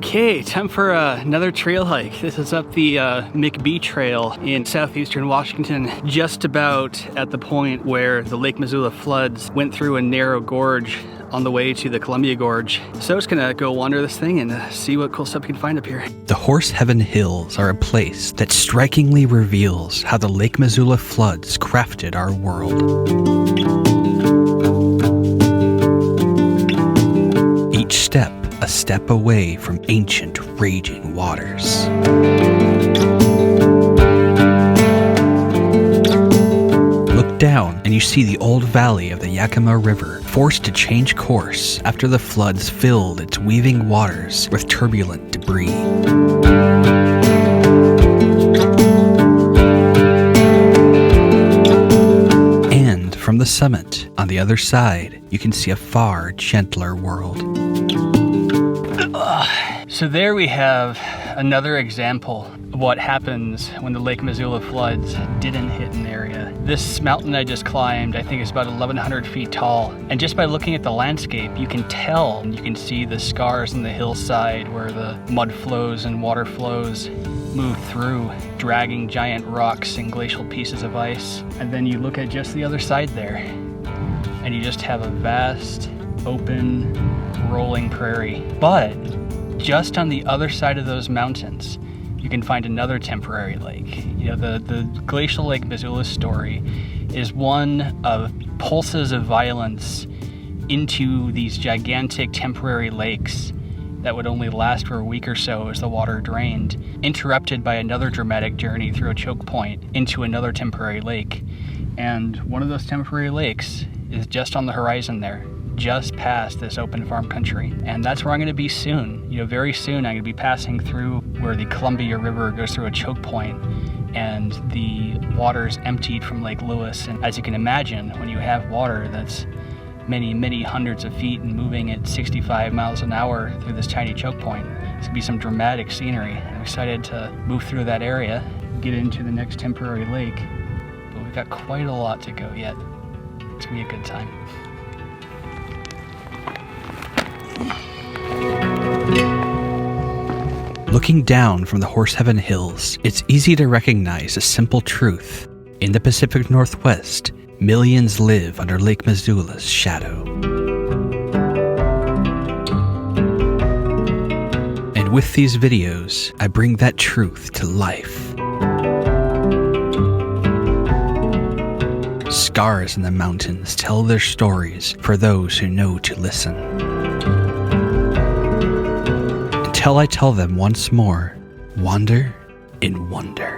Okay, time for another trail hike. This is up the McBee Trail in southeastern Washington, just about at the point where the Lake Missoula floods went through a narrow gorge on the way to the Columbia Gorge. So just gonna go wander this thing and see what cool stuff we can find up here. The Horse Heaven Hills are a place that strikingly reveals how the Lake Missoula floods crafted our world. Each step a step away from ancient raging waters. Look down and you see the old valley of the Yakima River, forced to change course after the floods filled its weaving waters with turbulent debris. And from the summit, on the other side, you can see a far gentler world. So there we have another example of what happens when the Lake Missoula floods didn't hit an area. This mountain I just climbed, I think is about 1,100 feet tall. And just by looking at the landscape, you can tell, you can see the scars in the hillside where the mud flows and water flows move through, dragging giant rocks and glacial pieces of ice. And then you look at just the other side there, and you just have a vast, open, rolling prairie. But just on the other side of those mountains, you can find another temporary lake. You know, the glacial Lake Missoula story is one of pulses of violence into these gigantic temporary lakes that would only last for a week or so as the water drained, interrupted by another dramatic journey through a choke point into another temporary lake. And one of those temporary lakes is just on the horizon there, just past this open farm country. And that's where I'm gonna be soon. You know, very soon I'm gonna be passing through where the Columbia River goes through a choke point and the water's emptied from Lake Lewis. And as you can imagine, when you have water that's many, many hundreds of feet and moving at 65 miles an hour through this tiny choke point, it's gonna be some dramatic scenery. I'm excited to move through that area, get into the next temporary lake, but we've got quite a lot to go yet. It's gonna be a good time. Looking down from the Horse Heaven Hills, it's easy to recognize a simple truth. In the Pacific Northwest, millions live under Lake Missoula's shadow. And with these videos, I bring that truth to life. Scars in the mountains tell their stories for those who know to listen. Until I tell them once more, wander in wonder.